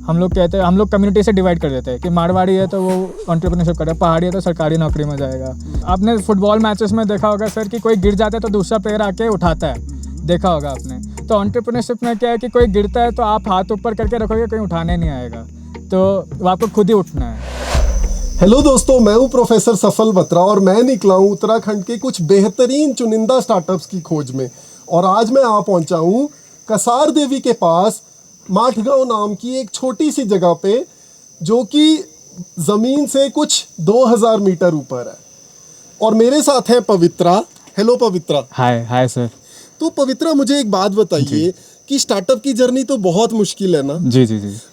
हम लोग कहते हैं, हम लोग कम्युनिटी से डिवाइड कर देते हैं कि मारवाड़ी है तो वो एंटरप्रेन्योरशिप करे, पहाड़ी है तो सरकारी नौकरी में जाएगा। आपने फुटबॉल मैचेस में देखा होगा सर कि कोई गिर जाता है तो दूसरा प्लेयर आके उठाता है, देखा होगा आपने। तो एंटरप्रेन्योरशिप में क्या है कि कोई गिरता है तो आप हाथ ऊपर करके रखोगे, कहीं उठाने नहीं आएगा, तो आपको खुद ही उठना है। हेलो दोस्तों, मैं हूं प्रोफेसर सफल बत्रा और मैं निकला हूं उत्तराखंड के कुछ बेहतरीन चुनिंदा स्टार्टअप्स की खोज में। और आज मैं आ पहुंचा हूं कसार देवी के पास माठगांव नाम की एक छोटी सी जगह पे, जो कि ज़मीन से कुछ 2000 मीटर ऊपर है। और मेरे साथ है पवित्रा। हेलो पवित्रा। Hi sir. तो पवित्रा, मुझे एक बात बताइए कि स्टार्टअप की जर्नी तो बहुत मुश्किल है ना? जी।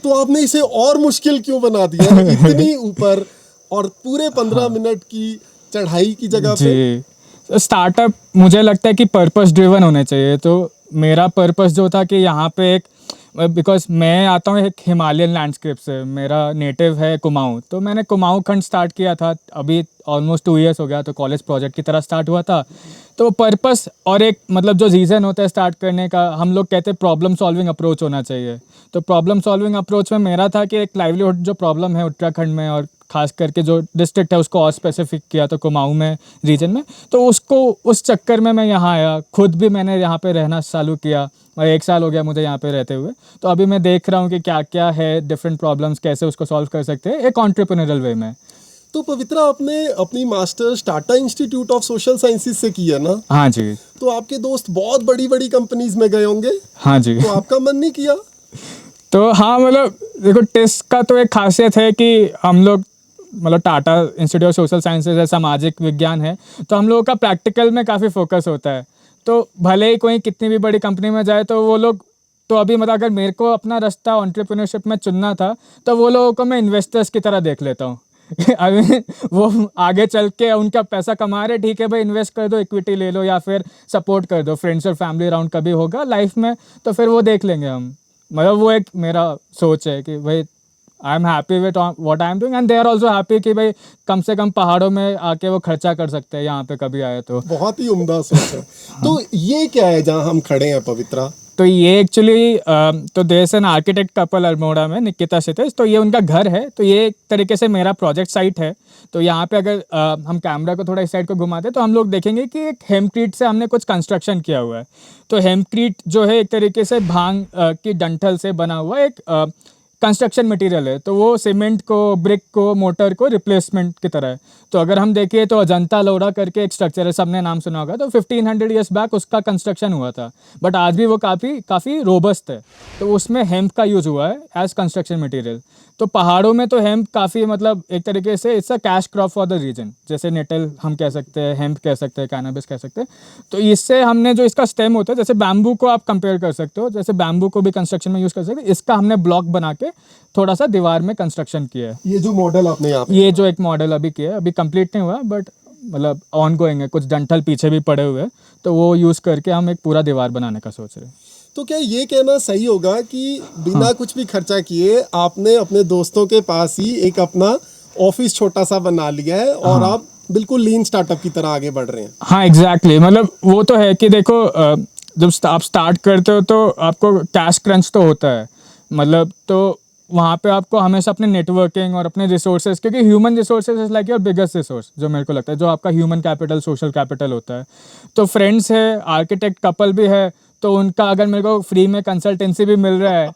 तो आपने इसे और मुश्किल क्यों बना दिया इतनी ऊपर और पूरे 15 मिनट की चढ़ाई की जगह पे? जी, स्टार्टअप मुझे लगता है कि पर्पस ड्रिवन होने चाहिए। तो मेरा पर्पस जो था कि यहाँ पे एक, बिकॉज मैं आता हूँ एक हिमालयन लैंडस्केप से, मेरा नेटिव है कुमाऊँ, तो मैंने कुमाऊँ खंड स्टार्ट किया था, अभी ऑलमोस्ट 2 इयर्स हो गया, तो कॉलेज प्रोजेक्ट की तरह स्टार्ट हुआ था। तो पर्पस और एक मतलब जो रीज़न होता है स्टार्ट करने का, हम लोग कहते हैं प्रॉब्लम सॉल्विंग अप्रोच होना चाहिए। तो प्रॉब्लम सॉल्विंग अप्रोच में मेरा था कि एक लाइवलीहुड जो प्रॉब्लम है उत्तराखंड में, और खास करके जो डिस्ट्रिक्ट है उसको और स्पेसिफिक किया तो कुमाऊँ में रीजन में, तो उसको उस चक्कर में मैं यहाँ आया। खुद भी मैंने यहाँ पे रहना चालू किया और 1 साल हो गया मुझे यहाँ पे रहते हुए। तो अभी मैं देख रहा हूँ कि क्या क्या है डिफरेंट प्रॉब्लम्स, कैसे उसको सॉल्व कर सकते हैं एक एंटरप्रेन्योरल वे में। तो पवित्रा, आपने अपनी masters Tata institute of social sciences से की है ना? हाँ जी। तो आपके दोस्त बहुत बड़ी बड़ी कंपनीज में गए होंगे। हाँ जी। तो आपका मन नहीं किया? तो हाँ, मतलब देखो, टेस्ट का तो एक खासियत है कि हम लोग, मतलब Tata institute of social sciences है, सामाजिक विज्ञान है, तो हम लोगों का प्रैक्टिकल में काफ़ी फोकस होता है। तो भले ही कोई कितनी भी बड़ी कंपनी में जाए तो वो लोग, तो अभी मतलब अगर मेरे को अपना रास्ता एंटरप्रेन्योरशिप में चुनना था तो वो लोगों को मैं इन्वेस्टर्स की तरह देख लेता हूँ। अभी वो आगे चल के उनका पैसा कमा रहे, ठीक है भाई, इन्वेस्ट कर दो, इक्विटी ले लो या फिर सपोर्ट कर दो, फ्रेंड्स और फैमिली अराउंड कभी होगा लाइफ में तो फिर वो देख लेंगे हम। मतलब वो एक मेरा सोच है कि भाई I am happy with what I am doing and they are also happy कि भाई कम से कम पहाड़ों में आके वो खर्चा कर सकते हैं यहाँ पे कभी आए तो। बहुत ही उम्दा सोच है। तो ये क्या है जहाँ हम खड़े हैं पवित्रा? तो ये एक्चुअली तो देश एन आर्किटेक्ट कपल अल्मोड़ा में, निकिता क्षितिज, तो ये उनका घर है। तो ये एक तरीके से मेरा प्रोजेक्ट साइट है। तो यहाँ पे अगर हम कैमरा को थोड़ा इस साइड को घुमाते तो हम लोग देखेंगे कि एक हेमक्रीट से हमने कुछ कंस्ट्रक्शन किया हुआ है। तो हेमक्रीट जो है एक तरीके से भांग की डंठल से बना हुआ एक कंस्ट्रक्शन मटेरियल है। तो वो सीमेंट को, ब्रिक को, मोटर को रिप्लेसमेंट की तरह है। तो अगर हम देखें तो अजंता लोरा करके एक स्ट्रक्चर है, सबने नाम सुना होगा, तो 1500 ईयर्स बैक उसका कंस्ट्रक्शन हुआ था, बट आज भी वो काफ़ी रोबस्ट है। तो उसमें हेम्प का यूज़ हुआ है एज कंस्ट्रक्शन मटेरियल। तो पहाड़ों में तो हेम्प काफ़ी, मतलब एक तरीके से it's a cash crop for the region, जैसे नेटल हम कह सकते हैं, हेम्प कह सकते हैं, कैनबिस कह सकते हैं। तो इससे हमने जो इसका स्टेम होता है, जैसे बैम्बू को आप कंपेयर कर सकते हो, जैसे बैम्बू को भी कंस्ट्रक्शन में यूज़ कर सकते हैं, इसका हमने ब्लॉक बना के थोड़ा सा दीवार में कंस्ट्रक्शन किया है। ये जो मॉडल आपने यहाँ पे, ये जो एक मॉडल अभी किया है, अभी कंप्लीट नहीं हुआ बट मतलब ऑन गोइंग है, कुछ डंठल पीछे भी पड़े हुए हैं, तो वो यूज़ करके हम एक पूरा दीवार बनाने का सोच रहे हैं। तो क्या ये कहना सही होगा कि बिना कुछ भी खर्चा किए आपने अपने दोस्तों के पास ही एक अपना ऑफिस छोटा सा बना लिया है और आप बिल्कुल लीन स्टार्टअप की तरह आगे बढ़ रहे हैं? हाँ एग्जैक्टली, मतलब वो तो है कि देखो, जब आप स्टार्ट करते हो तो आपको कैश क्रंच तो होता है, मतलब तो वहाँ पे आपको हमेशा अपने नेटवर्किंग और अपने रिसोर्सेज, क्योंकि human resources is like your biggest resource, जो मेरे को लगता है, जो आपका ह्यूमन कैपिटल, सोशल कैपिटल होता है। तो फ्रेंड्स है, आर्किटेक्ट कपल भी है, तो उनका अगर मेरे को फ्री में कंसल्टेंसी भी मिल रहा है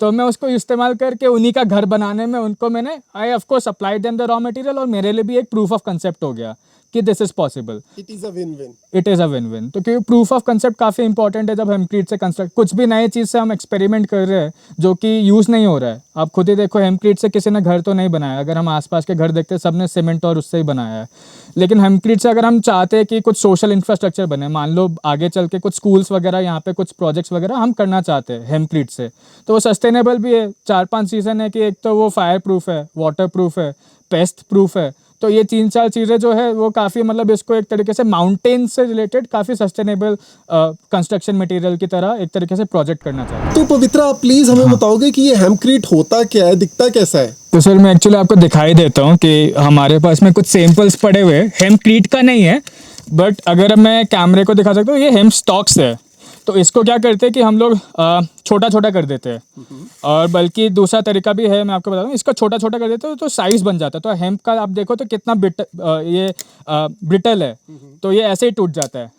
तो मैं उसको इस्तेमाल करके उन्हीं का घर बनाने में उनको मैंने, I of course apply them the raw material, और मेरे लिए भी एक प्रूफ ऑफ कंसेप्ट हो गया कि this is possible. It is a win win. It is a win win. तो क्योंकि प्रूफ ऑफ कंसेप्ट काफ़ी इंपॉर्टेंट है जब हेमक्रीट से कंस्ट्रक्ट, कुछ भी नए चीज़ से हम एक्सपेरिमेंट कर रहे हैं जो कि यूज़ नहीं हो रहा है। आप खुद ही देखो, हेमक्रीट से किसी ने घर तो नहीं बनाया, अगर हम आसपास के घर देखते हैं सब ने सीमेंट और उससे ही बनाया है। लेकिन हेमक्रीट से अगर हम चाहते हैं कि कुछ सोशल इंफ्रास्ट्रक्चर बने, मान लो आगे चल के कुछ स्कूल्स वगैरह, यहाँ पे कुछ प्रोजेक्ट्स वगैरह हम करना चाहते हैं हेमक्रीट से, तो वो सस्टेनेबल भी है। 4-5 चीज़ें है कि एक तो वो फायर प्रूफ है, वाटर प्रूफ है, पेस्ट प्रूफ है। तो ये 3-4 चीज़ें जो है वो काफ़ी, मतलब इसको एक तरीके से माउंटेन से रिलेटेड काफ़ी सस्टेनेबल कंस्ट्रक्शन मटेरियल की तरह एक तरीके से प्रोजेक्ट करना चाहते हैं। तो पवित्रा, आप प्लीज हमें बताओगे कि ये हेमक्रीट होता क्या है, दिखता कैसा है? तो सर मैं एक्चुअली आपको दिखाई देता हूँ कि हमारे पास में कुछ सैंपल्स पड़े हुए हैं, हेमक्रीट का नहीं है, बट अगर मैं कैमरे को दिखा सकता हूँ, ये हेम स्टॉक्स है। तो इसको क्या करते हैं कि हम लोग छोटा छोटा कर देते हैं, और बल्कि दूसरा तरीका भी है, मैं आपको बता दूं, इसको छोटा छोटा कर देते हैं तो साइज बन जाता है। तो हेम्प का आप देखो तो कितना ब्रिटल है, तो ये ऐसे ही टूट जाता है,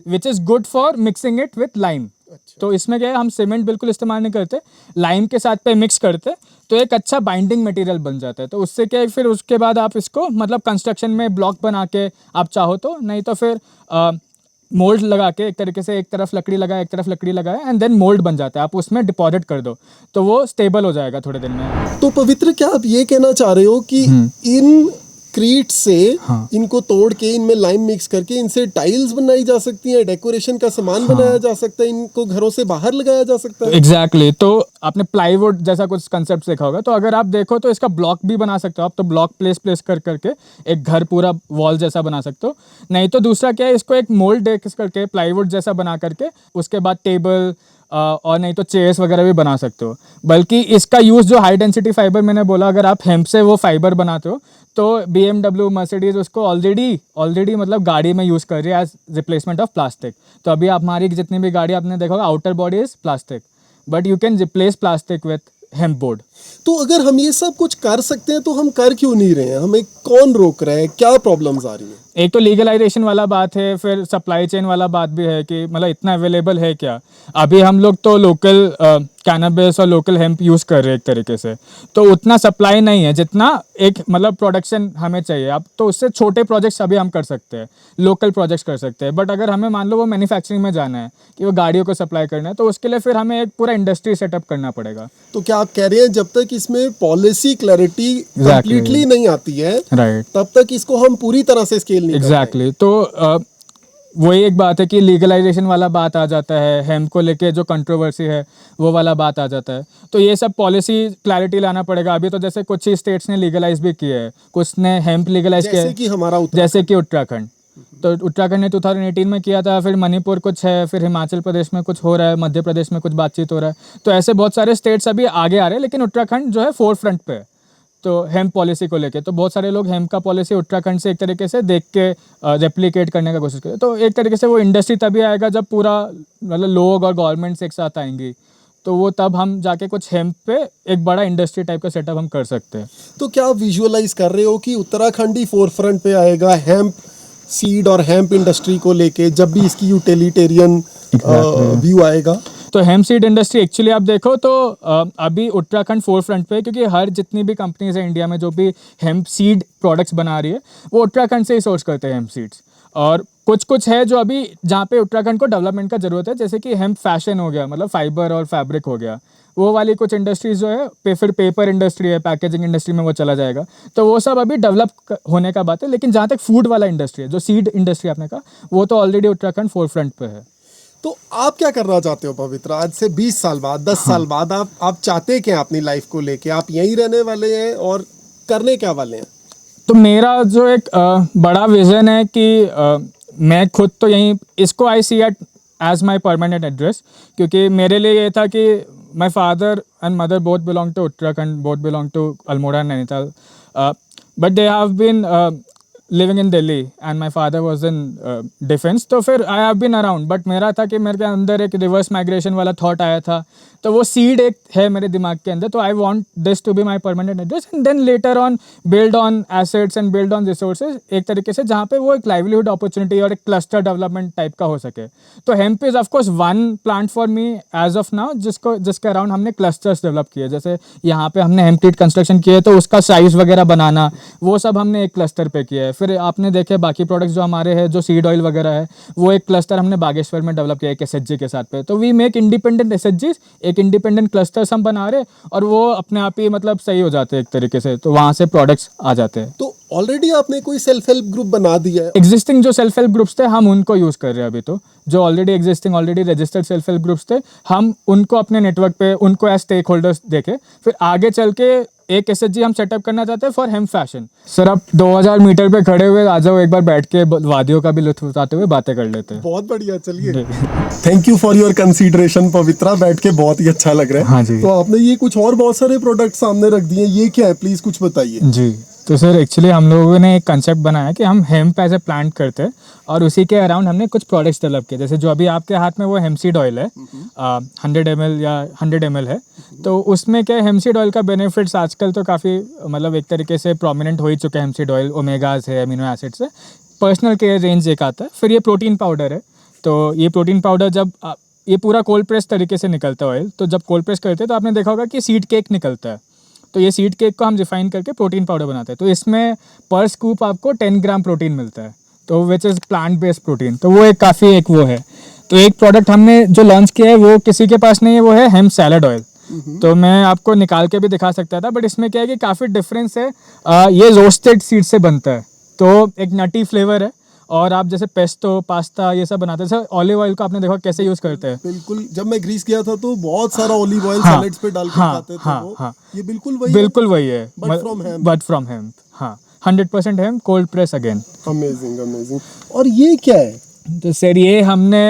which is good for mixing it with lime. तो इसमें क्या है, हम सीमेंट बिल्कुल इस्तेमाल नहीं करते, लाइम के साथ पे मिक्स करते, तो एक अच्छा बाइंडिंग मटेरियल बन जाता है। तो उससे क्या है, फिर उसके बाद आप इसको मतलब कंस्ट्रक्शन में ब्लॉक बना के आप चाहो तो, नहीं तो फिर मोल्ड लगा के एक तरीके से, एक तरफ लकड़ी लगाए एक तरफ लकड़ी लगाए, एंड देन मोल्ड बन जाता है, आप उसमें डिपॉजिट कर दो तो वो स्टेबल हो जाएगा थोड़े दिन में। तो पवित्र, क्या आप ये कहना चाह रहे हो कि इन क्रीट से इनको तोड़ के इनमें लाइम मिक्स करके इनसे टाइल्स बनाई जा सकती हैं, डेकोरेशन का सामान बनाया जा सकता है, इनको घरों से बाहर लगाया जा सकता है? एग्जैक्टली तो आपने प्लाईवुड जैसा कुछ कंसेप्ट देखा होगा, तो अगर आप देखो तो इसका ब्लॉक भी बना सकते हो आप, तो ब्लॉक प्लेस प्लेस कर करके एक घर पूरा वॉल जैसा बना सकते हो। नहीं तो दूसरा क्या है, इसको एक मोल्ड डेक करके प्लाईवुड जैसा बना करके उसके बाद टेबल और नहीं तो चेयर्स वगैरह भी बना सकते हो। बल्कि इसका यूज़ जो हाई डेंसिटी फाइबर मैंने बोला, अगर आप हेम्प से वो फाइबर बनाते हो तो BMW मर्सिडीज उसको ऑलरेडी मतलब गाड़ी में यूज़ कर रही है एज रिप्लेसमेंट ऑफ प्लास्टिक। तो अभी आप हमारी जितनी भी गाड़ी आपने देखा होगा, outer body is plastic, but you can replace plastic with hemp board. तो अगर हम ये सब कुछ कर सकते हैं तो हम कर क्यों नहीं रहे हैं? हमें कौन रोक रहा है? क्या प्रॉब्लम्स आ रही हैं? एक तो लीगलाइजेशन वाला बात है, फिर सप्लाई चेन वाला बात भी है कि मतलब इतना अवेलेबल है क्या। अभी हम लोग तो लोकल कैनबिस और लोकल हेम्प यूज़ कर रहे हैं एक तरीके से, तो उतना सप्लाई नहीं है जितना एक मतलब प्रोडक्शन हमें चाहिए। अब तो उससे छोटे प्रोजेक्ट्स अभी हम कर सकते हैं, लोकल प्रोजेक्ट्स कर सकते हैं, बट अगर हमें मान लो वो मैन्युफैक्चरिंग में जाना है कि वो गाड़ियों को सप्लाई करना है, तो उसके लिए फिर हमें एक पूरा इंडस्ट्री सेटअप करना पड़ेगा। तो क्या आप कह रहे हैं जब तक इसमें पॉलिसी क्लैरिटी कंप्लीटली नहीं आती है, राइट, तब तक इसको हम पूरी तरह से स्केल नहीं कर पाएंगे? एग्जैक्टली तो वही एक बात है कि लीगलाइजेशन वाला बात आ जाता है, हेम्प को लेके जो कंट्रोवर्सी है वो वाला बात आ जाता है। तो ये सब पॉलिसी क्लैरिटी लाना पड़ेगा। अभी तो जैसे कुछ ही स्टेट्स ने लीगलाइज भी किया है, कुछ ने हेम्प लीगलाइज किया है, जैसे कि उत्तराखंड। तो उत्तराखंड ने 2018 में किया था, फिर मणिपुर कुछ है, फिर हिमाचल प्रदेश में कुछ हो रहा है, मध्य प्रदेश में कुछ बातचीत हो रहा है। तो ऐसे बहुत सारे स्टेट्स अभी आगे आ रहे हैं, लेकिन उत्तराखंड जो है फोर फ्रंट पे है तो हेम्प पॉलिसी को लेके। तो बहुत सारे लोग हेम्प का पॉलिसी उत्तराखंड से एक तरीके से देख के रेप्लिकेट करने का कोशिश करें। तो एक तरीके से वो इंडस्ट्री तभी आएगा जब पूरा मतलब लोग और गवर्नमेंट्स एक साथ आएंगी, तो वो तब हम जाके कुछ हेम्प पे एक बड़ा इंडस्ट्री टाइप का सेटअप हम कर सकते हैं। तो क्या आप विजुअलाइज कर रहे हो कि उत्तराखंड ही फोर फ्रंट पे आएगा हेम्प सीड और हेम्प इंडस्ट्री को लेके, जब भी इसकी यूटिलिटेरियन व्यू आएगा? तो हेम्प सीड इंडस्ट्री एक्चुअली आप देखो तो अभी उत्तराखंड फोर फ्रंट पे है, क्योंकि हर जितनी भी कंपनीज है इंडिया में जो भी हेम्प सीड प्रोडक्ट्स बना रही है वो उत्तराखंड से ही सोर्स करते हैं हेम्प सीड्स। और कुछ है जो अभी जहाँ पे उत्तराखंड को डेवलपमेंट का ज़रूरत है, जैसे कि हेम्प फैशन हो गया, मतलब फाइबर और फैब्रिक हो गया, वो वाली कुछ इंडस्ट्रीज जो है, फिर पेपर इंडस्ट्री है, पैकेजिंग इंडस्ट्री में वो चला जाएगा। तो वो सब अभी डेवलप होने का बात है। लेकिन जहाँ तक फूड वाला इंडस्ट्री है, जो सीड इंडस्ट्री आपने कहा, वो तो ऑलरेडी उत्तराखंड फोर फ्रंट पे है। तो आप क्या करना चाहते हो पवित्र? आज से 20 साल बाद, 10 साल बाद आप चाहते क्या अपनी लाइफ को लेके? आप यहीं रहने वाले हैं और करने क्या वाले हैं? तो मेरा जो एक बड़ा विज़न है कि मैं खुद तो यहीं, इसको I see it as my permanent address, क्योंकि मेरे लिए ये था कि my father and mother both belong to Uttarakhand, both belong to Almora and Nainital, but they have been living in Delhi and my father was in defence. तो फिर I have been around, but मेरा था कि मेरे के अंदर एक रिवर्स माइग्रेशन वाला थॉट आया था, तो वो सीड एक है मेरे दिमाग के अंदर। तो I want this to be my permanent address and then later on build on assets and build on resources, एक तरीके से जहाँ पे वो एक लाइवलीहुड अपॉर्चुनिटी और एक क्लस्टर डेवलपमेंट टाइप का हो सके। तो hemp is of course one plant for me as of now, जिसके अराउंड हमने क्लस्टर्स डेवलप किए। जैसे यहाँ पे हमने हेम्प कंस्ट्रक्शन किए, तो उसका साइज वगैरह बनाना वो सब हमने एक क्लस्टर पे किया है। फिर आपने देखे बाकी प्रोडक्ट्स जो हमारे हैं, जो सीड ऑयल वगैरह है, वो एक क्लस्टर हमने बागेश्वर में डेवलप किया है SHG के साथ पे। तो वी मेक इंडिपेंडेंट SHGs, एक इंडिपेंडेंट क्लस्टर्स हम बना रहे, और वो अपने आप ही मतलब सही हो जाते हैं एक तरीके से, तो वहाँ से प्रोडक्ट्स आ जाते हैं। तो ऑलरेडी आपने कोई सेल्फ हेल्प ग्रुप बना दिया है? एग्जिस्टिंग जो सेल्फ हेल्प ग्रुप्स थे हम उनको यूज़ कर रहे हैं अभी। तो जो already registered self help groups थे, हम उनको अपने नेटवर्क पे उनको एज स्टेक होल्डर्स देखे, फिर आगे चल के एक SHG हम सेटअप करना चाहते हैं फॉर हेम्प फैशन। सर आप 2000 मीटर पे खड़े हुए आ जाओ, एक बार बैठ के वादियों का भी लुत्फ उठाते हुए बातें कर लेते हैं। बहुत बढ़िया, चलिए। Thank you for your consideration Pavitra, बैठ के बहुत ही अच्छा लग रहा है। हाँ जी। तो आपने ये कुछ और बहुत सारे प्रोडक्ट सामने रख दिए, ये क्या है? प्लीज कुछ बताइए। जी, तो सर एक्चुअली हम लोगों ने एक कंसेप्ट बनाया कि हम हेम्प एज ए प्लांट करते हैं और उसी के अराउंड हमने कुछ प्रोडक्ट्स डेवलप किए, जैसे जो अभी आपके हाथ में वो हेम्पसीड ऑयल है, 100 ml या 100 ml है। तो उसमें क्या है, हेम्पसीड ऑयल का बेनिफिट्स आजकल तो काफ़ी मतलब एक तरीके से प्रोमिनेंट हो ही चुके हैं। हेम्पसीड ऑयल ओमेगाज है, अमीनो एसिड्स है, पर्सनल केयर रेंज एक आता है, फिर ये प्रोटीन पाउडर है। तो ये प्रोटीन पाउडर जब ये पूरा कोल्ड प्रेस तरीके से निकलता है ऑयल, तो जब कोल्ड प्रेस करते हैं तो आपने देखा होगा कि सीड केक निकलता है। तो ये सीड केक को हम रिफाइन करके प्रोटीन पाउडर बनाते हैं। तो इसमें पर स्कूप आपको 10 ग्राम प्रोटीन मिलता है, तो which is plant based protein. तो वो एक काफ़ी एक वो है। तो एक प्रोडक्ट हमने जो लॉन्च किया है वो किसी के पास नहीं है, वो है हेम्प सैलड ऑयल। तो मैं आपको निकाल के भी दिखा सकता था, बट इसमें क्या है कि काफ़ी डिफरेंस है। ये रोस्टेड सीड से बनता है, तो एक नटी फ्लेवर है। और आप जैसे पेस्टो पास्ता ये सब बनाते हैं सर, ऑलिव ऑयल को आपने देखा कैसे यूज़ करते हैं। बिल्कुल, जब मैं ग्रीस गया था तो बहुत सारा ऑलिव ऑयल हाँ, सैलेड्स पे डाल के हाँ, खाते थे हाँ, वो। हाँ। ये बिल्कुल वही बिल्कुल वही है, But from hemp. But from hemp. हाँ, 100% hemp, cold press again. Amazing amazing. और ये क्या है? तो सर ये हमने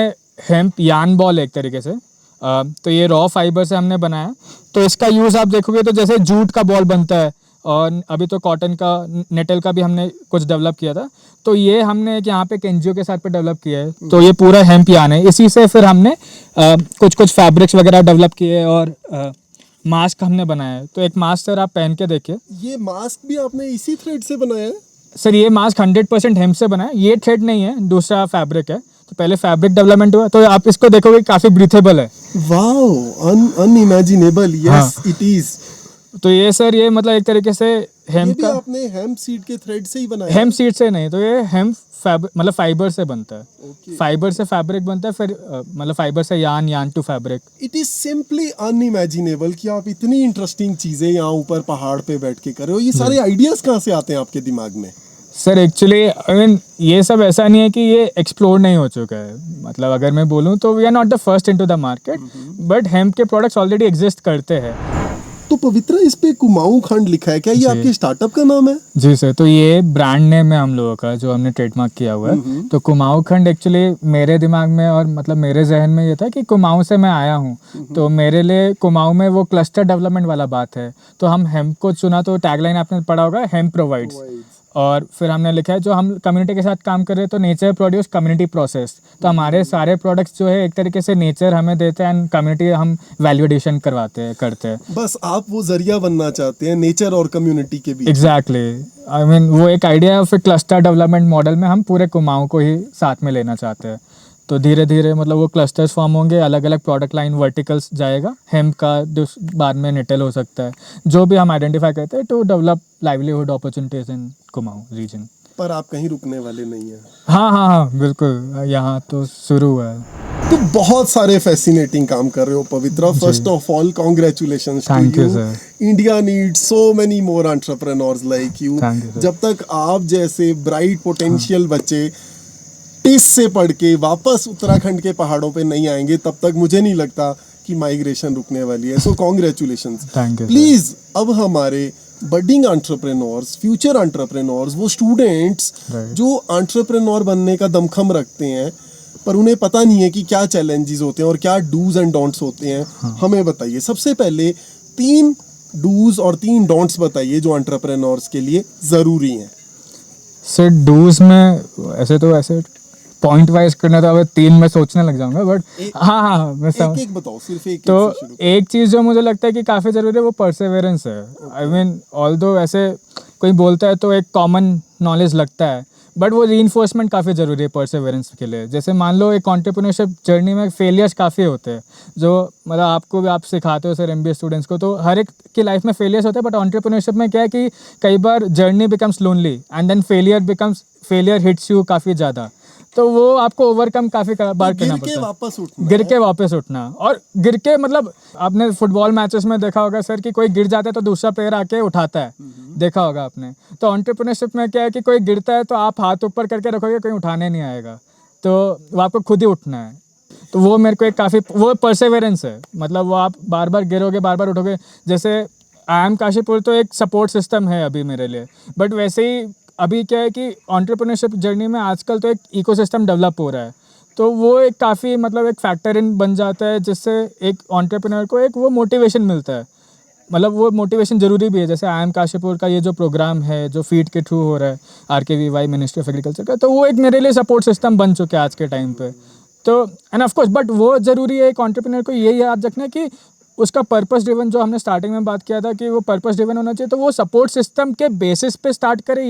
हेम्प यान बॉल एक तरीके से, तो ये रॉ फाइबर से हमने बनाया। तो इसका यूज़ आप देखोगे तो जैसे जूट का बॉल बनता है, और अभी तो कॉटन का, नेटल का भी हमने कुछ डेवलप किया था। तो ये हमने एक यहाँ पे एक एनजीओ के साथ पे डेवलप किया है। तो ये पूरा हेम्प यान है, इसी से फिर हमने कुछ कुछ फैब्रिक्स वगैरह डेवलप किए और मास्क हमने बनाया है। तो एक मास्क सर आप पहन के देखिए। ये मास्क भी आपने इसी थ्रेड से बनाया है? सर ये मास्क 100% हेम्प से बना है, ये थ्रेड नहीं है, दूसरा फैब्रिक है। तो पहले फैब्रिक डेवलपमेंट हुआ, तो आप इसको देखोगे काफ़ी ब्रीथेबल है। Wow, unimaginable. Yes it is. तो ये सर ये मतलब एक तरीके से ये हेम्प भी का, आपने हेम्प सीड के थ्रेड से ही बनाया हेम्प सीड से नहीं, तो ये हेम्प मतलब फाइबर से बनता है। Okay. फाइबर से फैब्रिक बनता है, फिर मतलब फाइबर से yarn, yarn to fabric. It is simply unimaginable कि आप इतनी इंटरेस्टिंग चीजें यहाँ ऊपर पहाड़ पे बैठ के कर रहे हो। ये सारे आइडियाज कहाँ से आते हैं आपके दिमाग में? सर एक्चुअली आई मीन ये सब ऐसा नहीं है कि ये एक्सप्लोर नहीं हो चुका है। मतलब अगर मैं बोलूँ तो we are not the first into the market, but hemp के प्रोडक्ट्स ऑलरेडी एग्जिस्ट करते हैं। तो पवित्रा, इस पे कुमाऊं खंड लिखा है, क्या ये आपके स्टार्टअप का नाम है? जी सर, तो ये ब्रांड नेम है हम लोगों का जो हमने ट्रेडमार्क किया हुआ है। तो कुमाऊं खंड एक्चुअली मेरे दिमाग में और मतलब मेरे जहन में ये था कि कुमाऊं से मैं आया हूँ, तो मेरे लिए कुमाऊं में वो क्लस्टर डेवलपमेंट वाला बात है। तो हम हेम्प को चुना, तो टैगलाइन आपने पढ़ा होगा, हेम्प प्रोवाइड्स। और फिर हमने लिखा है जो हम कम्युनिटी के साथ काम कर रहे हैं, तो नेचर प्रोड्यूस कम्युनिटी प्रोसेस। तो हमारे सारे प्रोडक्ट्स जो है एक तरीके से नेचर हमें देते हैं एंड कम्युनिटी हम वैल्यू एडिशन करते हैं। बस आप वो जरिया बनना चाहते हैं नेचर और कम्युनिटी के बीच। एग्जैक्टली, आई मीन वो एक आइडिया फिर क्लस्टर डेवलपमेंट मॉडल में हम पूरे कुमाऊं को ही साथ में लेना चाहते हैं। तो धीरे धीरे मतलब वो क्लस्टर्स फॉर्म होंगे, अलग अलग प्रोडक्ट लाइन वर्टिकल्स जाएगा। हेम्प का बाद में निटल हो सकता है, जो भी हम आइडेंटिफाई करते हैं to develop livelihood opportunities in Kumaon region. पर आप कहीं रुकने वाले नहीं हैं। हाँ हाँ हाँ बिल्कुल, यहाँ तो शुरू हुआ है। तो बहुत सारे फैसिनेटिंग काम कर रहे हो Pavitra. First of all congratulations to Thank you, you. sir. India needs so many more entrepreneurs like you. Thank you, sir. जब तक आप जैसे ब्राइट पोटेंशियल बच्चे टिस से पढ़ के वापस उत्तराखंड के पहाड़ों पे नहीं आएंगे, तब तक मुझे नहीं लगता कि माइग्रेशन रुकने वाली है। सो congratulations. Thank you, sir. Please अब हमारे बडिंग एंटरप्रेन्योर्स, फ्यूचर एंटरप्रेन्योर्स, वो स्टूडेंट्स Right. जो एंटरप्रेन्योर बनने का दमखम रखते हैं पर उन्हें पता नहीं है कि क्या चैलेंजेस होते हैं और क्या डूज एंड डोंट्स होते हैं, हमें बताइए। सबसे पहले 3 डूज और 3 डोंट्स बताइए जो एंटरप्रेन्योर्स के लिए ज़रूरी हैं। सर डूज में ऐसे पॉइंट वाइज करना था, अब 3 में सोचने लग जाऊंगा, बट हाँ हाँ मैं समझ। एक बताओ, सिर्फ एक तो से शुरू। एक चीज़ जो मुझे लगता है कि काफ़ी ज़रूरी है वो परसेवेरेंस है। आई मीन ऑल्दो ऐसे कोई बोलता है तो एक कॉमन नॉलेज लगता है, बट वो रीइंफोर्समेंट काफ़ी ज़रूरी है परसेवेरेंस के लिए। जैसे मान लो एक एंटरप्रेन्योरशिप जर्नी में फेलियर्स काफ़ी होते हैं, जो मतलब आपको भी आप सिखाते हो सर एमबीए स्टूडेंट्स को, तो हर एक की लाइफ में फेलियर्स होते हैं। बट एंटरप्रेन्योरशिप में क्या है कि कई बार journey becomes lonely and then failure hits you काफ़ी ज़्यादा। तो वो आपको ओवरकम काफ़ी बार करना गिर के पड़ता है। वापस उठना गिर है। के वापस उठना, और गिर के मतलब आपने फुटबॉल मैचेस में देखा होगा सर कि कोई गिर जाता है तो दूसरा प्लेयर आके उठाता है, देखा होगा आपने। तो एंटरप्रेन्योरशिप में क्या है कि कोई गिरता है तो आप हाथ ऊपर करके रखोगे, कोई उठाने नहीं आएगा, तो वो आपको खुद ही उठना है। तो वो मेरे को एक काफ़ी वो परसेवेरेंस है, मतलब वो आप बार बार गिरोगे, बार बार उठोगे। जैसे आई एम काशीपुर तो एक सपोर्ट सिस्टम है अभी मेरे लिए, बट वैसे ही अभी क्या है कि एंटरप्रेन्योरशिप जर्नी में आजकल तो एक इकोसिस्टम डेवलप हो रहा है, तो वो एक काफ़ी मतलब एक फैक्टर इन बन जाता है, जिससे एक एंटरप्रेन्योर को एक वो मोटिवेशन मिलता है मतलब वो मोटिवेशन ज़रूरी भी है। जैसे आई एम काशीपुर का ये जो प्रोग्राम है जो फीड के थ्रू हो रहा है RKVY मिनिस्ट्री ऑफ एग्रीकल्चर का, तो वो एक मेरे लिए सपोर्ट सिस्टम बन चुका है आज के टाइम पे। तो एंड ऑफ कोर्स बट वो ज़रूरी है एक एंटरप्रेन्योर को ये याद रखना कि उसका पर्पस ड्रिवन, जो हमने स्टार्टिंग में बात किया था कि वो पर्पस ड्रिवन होना चाहिए, तो वो सपोर्ट सिस्टम के बेसिस पे स्टार्ट करे,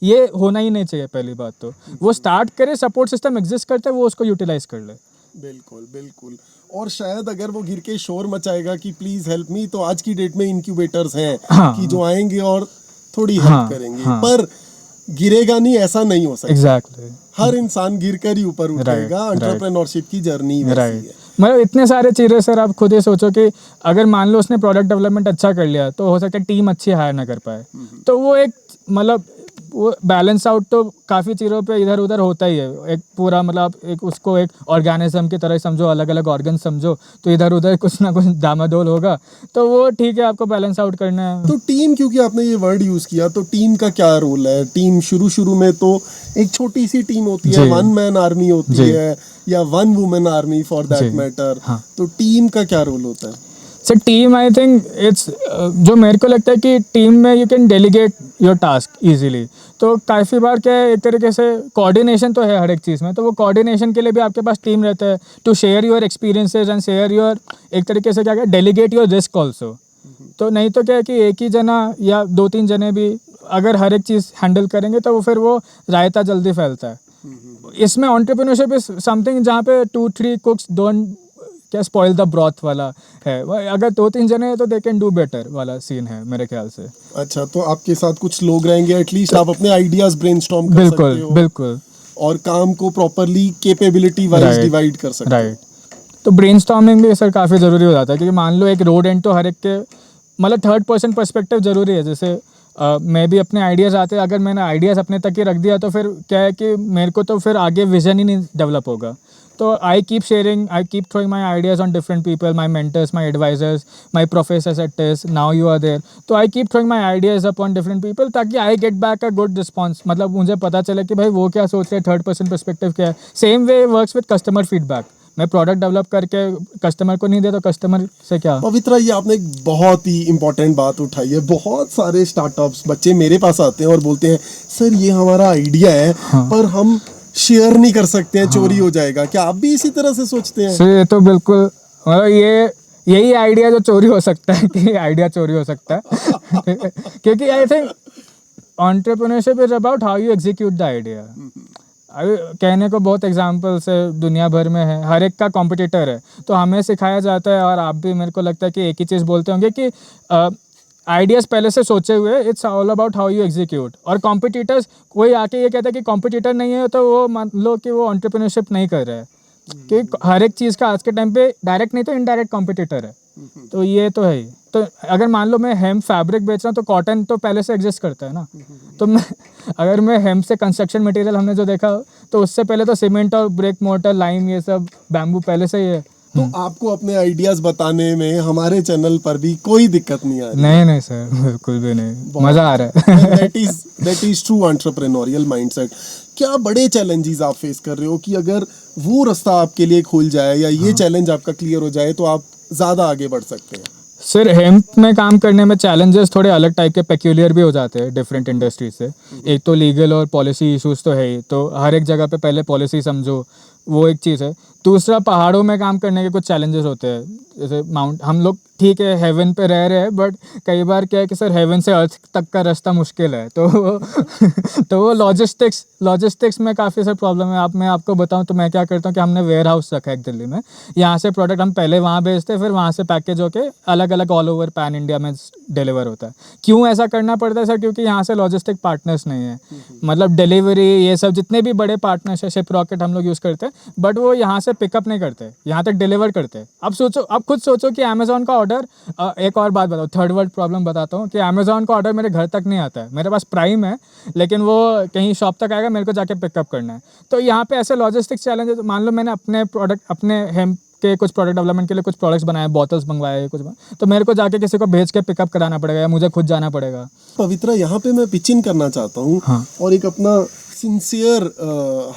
ये होना ही नहीं चाहिए। पहली बात तो वो स्टार्ट करे, सपोर्ट सिस्टम एग्जिस्ट करता है, वो उसको यूटिलाइज कर ले। बिल्कुल बिल्कुल। और शायद अगर वो गिर के शोर मचाएगा कि प्लीज हेल्प मी, तो आज की डेट में इंक्यूबेटर्स हैं हाँ, कि जो आएंगे और थोड़ी हेल्प हाँ, करेंगे, हाँ, पर गिरेगा नहीं, ऐसा नहीं हो सकता। एग्जैक्टली। हर इंसान गिरकर ही ऊपर उठेगा। एंटरप्रेन्योरशिप की जर्नी वैसी राइट। है। मतलब इतने सारे चीज़ें सर, आप खुद ही सोचो कि अगर मान लो उसने प्रोडक्ट डेवलपमेंट अच्छा कर लिया तो हो सकता है टीम अच्छी हायर ना कर पाए, तो वो एक मतलब वो बैलेंस आउट तो काफ़ी चीज़ों पे इधर उधर होता ही है। एक पूरा मतलब एक उसको एक ऑर्गेनिज्म की तरह समझो, अलग अलग ऑर्गन समझो, तो इधर उधर कुछ ना कुछ डामाडोल होगा, तो वो ठीक है, आपको बैलेंस आउट करना है। तो टीम, क्योंकि आपने ये वर्ड यूज किया, तो टीम का क्या रोल है? टीम शुरू में तो एक छोटी सी टीम होती है, जी। वन मैन आर्मी होती जी। है या one women army for that जी। मैटर। हाँ। तो टीम का क्या रोल होता है? Sir team, I think it's जो मेरे को लगता है कि टीम में you can delegate your task easily. तो काफ़ी बार क्या है, एक तरीके से कोऑर्डिनेशन तो है हर एक चीज़ में, तो वो कोऑर्डिनेशन के लिए भी आपके पास टीम रहता है to share your experiences and share your, एक तरीके से क्या क्या डेलीगेट योर रिस्क ऑल्सो। तो नहीं तो क्या है कि एक ही जना या 2-3 जने भी अगर हर एक चीज़ हैंडल करेंगे तो वो फिर वो रायता जल्दी फैलता है। इसमें एंटरप्रेन्योरशिप इज समथिंग जहाँ पे 2-3 कुक्स डोंट क्या स्पॉइल द ब्रॉथ वाला है। अगर 2-3 जने हैं तो दे कैन डू बेटर वाला सीन है मेरे ख्याल से। अच्छा, तो आपके साथ कुछ लोग रहेंगे, एटलीस्ट आप अपने आइडियाज ब्रेनस्टॉर्म कर सकते बिल्कुल हो बिल्कुल। और काम को properly capability wise Right. Divide कर सकते हो। राइट। तो ब्रेनस्टॉर्मिंग भी सर काफ़ी ज़रूरी हो जाता है, क्योंकि मान लो एक रोड एंड तो हर एक के मतलब थर्ड पर्सन पर्सपेक्टिव ज़रूरी है। जैसे मैं भी अपने आइडियाज़ आते हैं, अगर मैंने आइडियाज़ अपने तक ही रख दिया तो फिर क्या है कि मेरे को तो फिर आगे विजन ही नहीं डेवलप होगा। तो I keep sharing, I keep throwing my ideas on different people, my mentors, my advisors, my professors at test, now you are there. तो I keep throwing my ideas upon different people, ताकि I get back a good response. मतलब मुझे पता चले कि भाई वो क्या सोच रहे हैं, थर्ड पर्सन पर्सपेक्टिव क्या है। Same way works with customer feedback. मैं प्रोडक्ट डेवलप करके कस्टमर को नहीं दे तो कस्टमर से क्या। पवित्रा, ये आपने एक बहुत ही इंपॉर्टेंट बात उठाई है। बहुत सारे स्टार्टअप्स बच्चे मेरे पास आते हैं और बोलते हैं, सर ये हमारा आइडिया है, पर हम शेयर नहीं कर सकते हैं, चोरी हो जाएगा। क्या आप भी इसी तरह से सोचते हैं? सर ये तो बिल्कुल मतलब यही आइडिया जो चोरी हो सकता है कि आइडिया चोरी हो सकता है क्योंकि I think entrepreneurship is about how you execute the idea. अभी कहने को बहुत एग्जाम्पल्स है दुनिया भर में है, हर एक का कॉम्पिटिटर है, तो हमें सिखाया जाता है और आप भी मेरे को लगता है कि एक ही चीज़ बोलते होंगे कि आइडियाज़ पहले से सोचे हुए, it's all about how you execute. और कॉम्पिटिटर्स, कोई आके ये कहता है कि कॉम्पिटिटर नहीं है तो वो मान लो कि वो एंटरप्रेन्योरशिप नहीं कर रहा है, कि हर एक चीज़ का आज के टाइम पे डायरेक्ट नहीं तो इनडायरेक्ट कॉम्पिटिटर है। तो ये तो है ही। तो अगर मान लो मैं हेम्प फैब्रिक बेच रहा हूँ तो कॉटन तो पहले से एग्जिस्ट करता है ना। तो मैं अगर मैं हेम्प से कंस्ट्रक्शन मटेरियल हमने जो देखा, तो उससे पहले तो सीमेंट और ब्रिक मोर्टर लाइम ये सब बैम्बू पहले से ही है। तो आपको अपने आइडियाज बताने में हमारे चैनल पर भी कोई दिक्कत नहीं आ रही? नहीं सर, बिल्कुल भी नहीं, मज़ा आ रहा है। That is true entrepreneurial mindset. क्या बड़े चैलेंजेस आप फेस कर रहे हो कि अगर वो रास्ता आपके लिए खुल जाए या ये चैलेंज आपका क्लियर हो जाए तो आप ज़्यादा आगे बढ़ सकते हैं? सर हेम्प में काम करने में चैलेंजेस थोड़े अलग टाइप के पेक्यूलियर भी हो जाते हैं डिफरेंट इंडस्ट्री से। एक तो लीगल और पॉलिसी इश्यूज तो है ही, तो हर एक जगह पे पहले पॉलिसी समझो, वो एक चीज़ है। दूसरा, पहाड़ों में काम करने के कुछ चैलेंजेस होते हैं। जैसे माउंट, हम लोग ठीक है हेवन पे रह रहे हैं, बट कई बार क्या है कि सर हेवन से अर्थ तक का रास्ता मुश्किल है, तो तो वो लॉजिस्टिक्स में काफ़ी सर प्रॉब्लम है। मैं आपको बताऊं तो मैं क्या करता हूं कि हमने वेयर हाउस रखा है एक दिल्ली में। यहाँ से प्रोडक्ट हम पहले वहाँ भेजते हैं, फिर वहाँ से पैकेज होके अलग अलग ऑल ओवर पैन इंडिया में डिलीवर होता है। क्यों ऐसा करना पड़ता है सर? क्योंकि यहाँ से लॉजिस्टिक पार्टनर्स नहीं है, मतलब डिलीवरी ये सब जितने भी बड़े पार्टनर्स है, शिप रॉकेट हम लोग यूज़ करते हैं, बट वो यहाँ से पिकअप नहीं करते, यहाँ तक डिलीवर करते हैं। अब खुद सोचो कि अमेजोन का ऑर्डर, एक और बात बताओ, थर्ड वर्ल्ड प्रॉब्लम बताता हूँ, कि अमेजोन का ऑर्डर मेरे घर तक नहीं आता है। मेरे पास प्राइम है, लेकिन वो कहीं शॉप तक आएगा, मेरे को जाके पिकअप करना है। तो यहाँ पे ऐसे लॉजिस्टिक्स चैलेंज है। तो मान लो मैंने अपने हेम्प के कुछ प्रोडक्ट डेवलपमेंट के लिए कुछ प्रोडक्ट्स बनाए, बॉटल्स मंगवाए कुछ, तो मेरे को जाके किसी को भेज के पिकअप कराना पड़ेगा या मुझे खुद जाना पड़ेगा। पवित्रा, यहाँ पे मैं पिच इन करना चाहता हूँ। हाँ। और एक अपना सिंसियर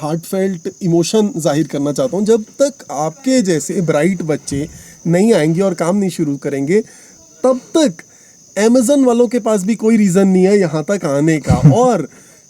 हार्टफेल्ट इमोशन जाहिर करना चाहता हूँ। जब तक आपके जैसे ब्राइट बच्चे नहीं आएंगे और काम नहीं शुरू करेंगे, तब तक अमेज़न वालों के पास भी कोई रीजन नहीं है यहाँ तक आने का। और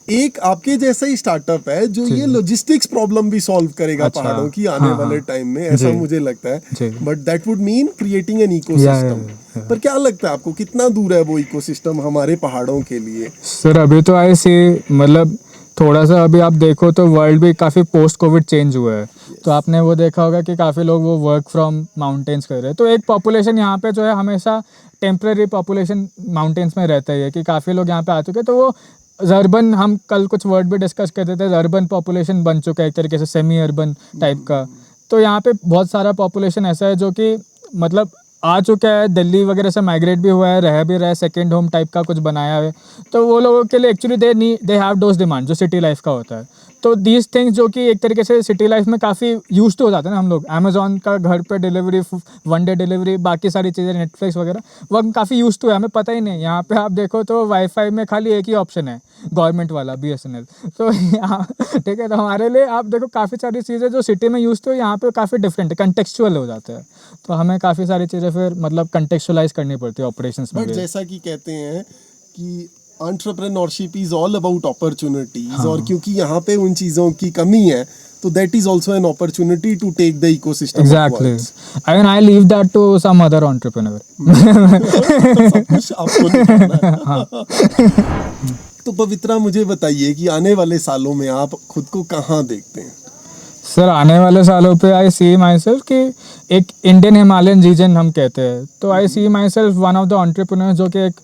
एक आपके जैसा ही स्टार्टअप है जो ये लॉजिस्टिक्स प्रॉब्लम भी सॉल्व करेगा अच्छा, पहाड़ों की आने हाँ, वाले हाँ, टाइम में, ऐसा जी, मुझे लगता है। जी। But that would mean creating an ecosystem. पर क्या लगता है आपको, कितना दूर है वो इकोसिस्टम हमारे पहाड़ों के लिए? सर अभी तो ऐसे मतलब थोड़ा सा अभी आप देखो तो वर्ल्ड भी काफ़ी पोस्ट कोविड चेंज हुआ है। तो आपने वो देखा होगा कि काफ़ी लोग वो वर्क फ्रॉम माउंटेन्स कर रहे हैं। तो एक पॉपुलेशन यहाँ पे जो है हमेशा टेम्पररी पॉपुलेशन माउंटेन्स में रहता ही है कि काफ़ी लोग यहाँ पे आ चुके हैं। तो वो अर्बन, हम कल कुछ वर्ड भी डिस्कस करते थे, अर्बन पॉपुलेशन बन चुका है एक तरीके से, सेमी अर्बन टाइप का। तो यहाँ पे बहुत सारा पॉपुलेशन ऐसा है जो कि मतलब आ चुका है, दिल्ली वगैरह से माइग्रेट भी हुआ है, रह भी रहा है, सेकेंड होम टाइप का कुछ बनाया है। तो वो लोगों के लिए actually they have those demand जो सिटी लाइफ का होता है। तो दीज थिंग्स जो कि एक तरीके से सिटी लाइफ में काफ़ी यूज टू हो जाते हैं ना हम लोग, अमेजोन का घर पे डिलीवरी, 1 डे डिलीवरी, बाकी सारी चीज़ें, नेटफ्लिक्स वगैरह, वो हम काफ़ी यूज टू है, हमें पता ही नहीं। यहाँ पे आप देखो तो वाईफाई में खाली एक ही ऑप्शन है, गवर्नमेंट वाला, BSNL। तो यहाँ ठीक है, तो हमारे लिए आप देखो काफ़ी सारी चीज़ें जो सिटी में यूज टू है यहाँ पे काफ़ी डिफरेंट है, कंटेक्चुअल हो जाता है। तो हमें काफ़ी सारी चीज़ें फिर मतलब कंटेक्चुअलाइज करनी पड़ती है ऑपरेशंस में बट भी। जैसा कि कहते हैं कि entrepreneurship is all about opportunities, और क्योंकि यहाँ पे उन चीज़ों की कमी है, तो that is also an opportunity to take the ecosystem exactly, I leave that to some other entrepreneur. सब कुछ आपको नहीं करना है। तो पवित्रा, मुझे बताइए कि आने वाले सालों में आप खुद को कहाँ देखते हैं? सर आने वाले सालों पे आई सी माई सेल्फ कि एक इंडियन हिमालयन रीजन हम कहते हैं, तो I see myself one of the entrepreneur जो कि एक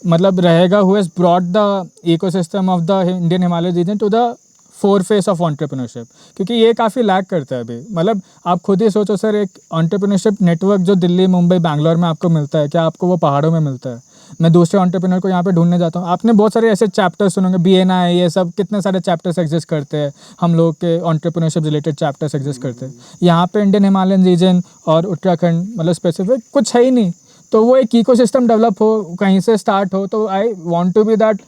मतलब रहेगा who has brought the ecosystem of the Indian Himalayan region to the fore face of entrepreneurship. क्योंकि ये काफ़ी लैक करता है अभी। मतलब आप खुद ही सोचो सर, एक एंटरप्रेन्योरशिप नेटवर्क जो दिल्ली, मुंबई, बैंगलोर में आपको मिलता है, क्या आपको वो पहाड़ों में मिलता है? मैं दूसरे एंटरप्रेन्योर को यहाँ पे ढूंढने जाता हूँ, आपने बहुत सारे ऐसे चैप्टर्स सुनेंगे, BNI, ये सब कितने सारे चैप्टर्स एग्जिस्ट करते हैं, हम लोग के एंटरप्रेन्योरशिप रिलेटेड चैप्टर्स एग्जिस्ट करते हैं। यहाँ पे इंडियन हिमालयन रीजन और उत्तराखंड मतलब स्पेसिफिक कुछ है ही नहीं। तो वो एक इकोसिस्टम डेवलप हो, कहीं से स्टार्ट हो। तो I want to be that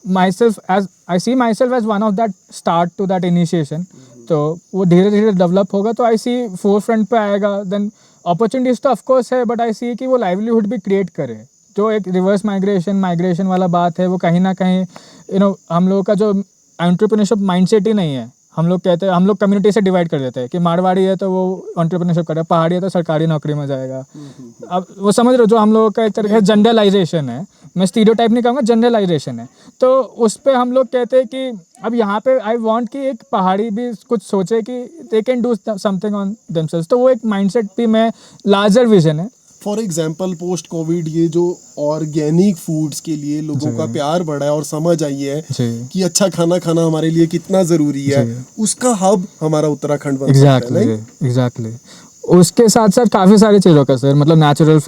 myself as I see myself as one of that start to that initiation। तो वो धीरे धीरे डेवलप होगा, तो आई सी फोर फ्रंट पे आएगा। देन अपॉर्चुनिटीज़ तो ऑफकोर्स है, बट आई सी कि वो लाइवलीहुड भी क्रिएट करे। जो एक रिवर्स माइग्रेशन वाला बात है, वो कहीं ना कहीं हम लोगों का जो एंटरप्रेन्योरशिप माइंडसेट ही नहीं है। हम लोग कहते हैं, हम लोग कम्युनिटी से डिवाइड कर देते हैं कि मारवाड़ी है तो वो एंटरप्रेन्योरशिप करे, पहाड़ी है तो सरकारी नौकरी में जाएगा। अब वो समझ रहे हो, जो हम लोगों का एक तरह से जनरलाइजेशन है, मैं स्टीरियोटाइप नहीं कहूँगा, जनरलाइजेशन है। तो उस पर हम लोग कहते हैं कि अब यहाँ पे आई वांट कि एक पहाड़ी भी कुछ सोचे कि they can do something on themselves. तो वो एक माइंडसेट भी मैं लार्जर विजन है। फॉर एग्जाम्पल पोस्ट कोविड ये जो ऑर्गेनिक फूड्स के लिए लोगों का प्यार बढ़ा है और समझ आई है कि अच्छा खाना खाना हमारे लिए कितना जरूरी है, उसका हब हमारा उत्तराखंड बन सकता है। एग्जैक्टली। उसके साथ साथ काफ़ी सारी चीज़ों का सर, मतलब नेचुरल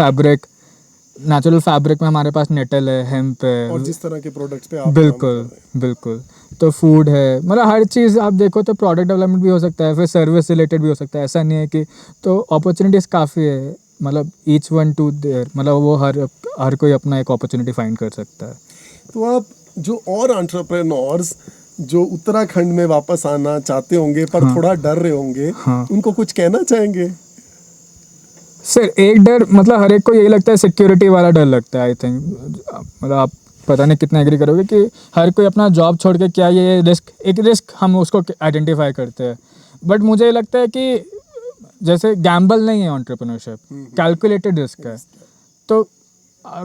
फैब्रिक में हमारे पास नेटल है, हेम्प है, और जिस तरह के प्रोडक्ट्स पे आप बिल्कुल। तो फूड है, मतलब हर चीज़ आप देखो तो प्रोडक्ट डेवलपमेंट भी हो सकता है, फिर सर्विस रिलेटेड भी हो सकता है, ऐसा नहीं है कि। तो अपॉर्चुनिटीज़ काफ़ी है, मतलब ईच वन टू देयर, मतलब वो हर कोई अपना एक अपॉर्चुनिटी फाइंड कर सकता है। तो आप जो और एंटरप्रेन्योर्स जो उत्तराखंड में वापस आना चाहते होंगे पर थोड़ा डर रहे होंगे, उनको कुछ कहना चाहेंगे? सर एक डर, मतलब हर एक को यही लगता है, सिक्योरिटी वाला डर लगता है आई थिंक। मतलब आप पता नहीं कितना एग्री करोगे कि हर कोई अपना जॉब छोड़ के क्या ये रिस्क हम उसको आइडेंटिफाई करते हैं। बट मुझे लगता है कि जैसे गैम्बल नहीं है एंटरप्रेन्योरशिप, कैलकुलेटेड रिस्क है। तो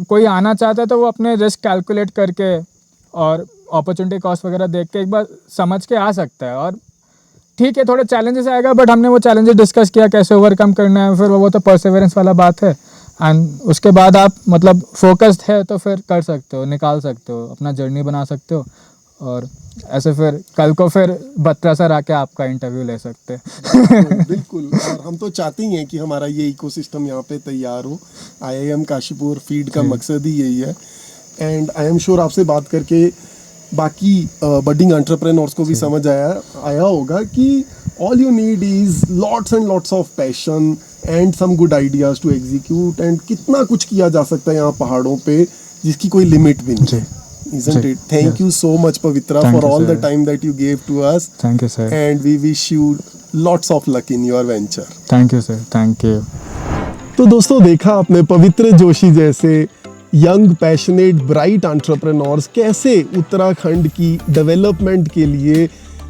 कोई आना चाहता है तो वो अपने रिस्क कैलकुलेट करके और अपॉर्चुनिटी कॉस्ट वगैरह देख के एक बार समझ के आ सकता है। और ठीक है, थोड़े चैलेंजेस आएगा, बट हमने वो चैलेंजेस डिस्कस किया कैसे ओवरकम करना है, फिर वो तो परसेवरेंस वाला बात है। एंड उसके बाद आप मतलब फोकस्ड है तो फिर कर सकते हो, निकाल सकते हो, अपना जर्नी बना सकते हो, और ऐसे फिर कल को फिर बत्रा सर आके आपका इंटरव्यू ले सकते हैं। बिल्कुल। और हम तो चाहते ही हैं कि हमारा ये इकोसिस्टम यहाँ पे तैयार हो। IIM काशीपुर फीड का मकसद ही यही है। एंड आई एम श्योर आपसे बात करके बाकी बडिंग एंटरप्रेन्योर्स को भी समझ आया होगा कि all you need is lots and lots of passion and some good ideas to execute. And कितना कुछ किया जा सकता है यहाँ पहाड़ों पे जिसकी कोई लिमिट भी नहीं है। Isn't it? Thank you so much, Pavitra, for all the time that you gave to us. Thank you, sir. And we wish you lots of luck in your venture. Thank you, sir. Thank you. तो दोस्तों देखा आपने पवित्र जोशी जैसे young passionate bright entrepreneurs कैसे उत्तराखंड की development के लिए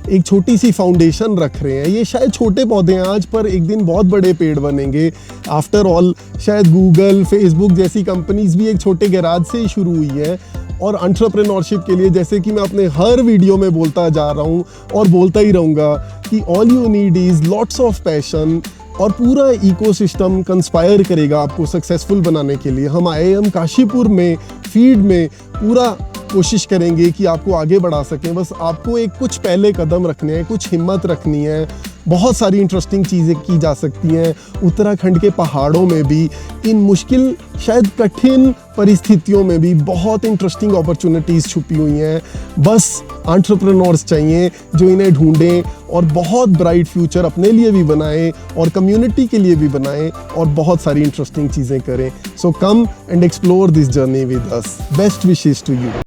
एक छोटी सी फाउंडेशन रख रहे हैं। ये शायद छोटे पौधे हैं आज, पर एक दिन बहुत बड़े पेड़ बनेंगे। आफ्टर ऑल शायद गूगल, फेसबुक जैसी कंपनीज भी एक छोटे गैराज से ही शुरू हुई है। और एंटरप्रेन्योरशिप के लिए, जैसे कि मैं अपने हर वीडियो में बोलता जा रहा हूँ और बोलता ही रहूँगा, कि all you need is lots of passion, और पूरा इकोसिस्टम कंस्पायर करेगा आपको सक्सेसफुल बनाने के लिए। हम IIM काशीपुर में फीड में पूरा कोशिश करेंगे कि आपको आगे बढ़ा सकें। बस आपको एक कुछ पहले कदम रखने हैं, कुछ हिम्मत रखनी है। बहुत सारी इंटरेस्टिंग चीज़ें की जा सकती हैं उत्तराखंड के पहाड़ों में भी। इन मुश्किल, शायद कठिन परिस्थितियों में भी बहुत इंटरेस्टिंग अपॉर्चुनिटीज़ छुपी हुई हैं। बस एंटरप्रेन्योर्स चाहिए जो इन्हें ढूंढें और बहुत ब्राइट फ्यूचर अपने लिए भी बनाएं और कम्युनिटी के लिए भी बनाएं और बहुत सारी इंटरेस्टिंग चीज़ें करें। So come and explore this journey with us. Best wishes to you.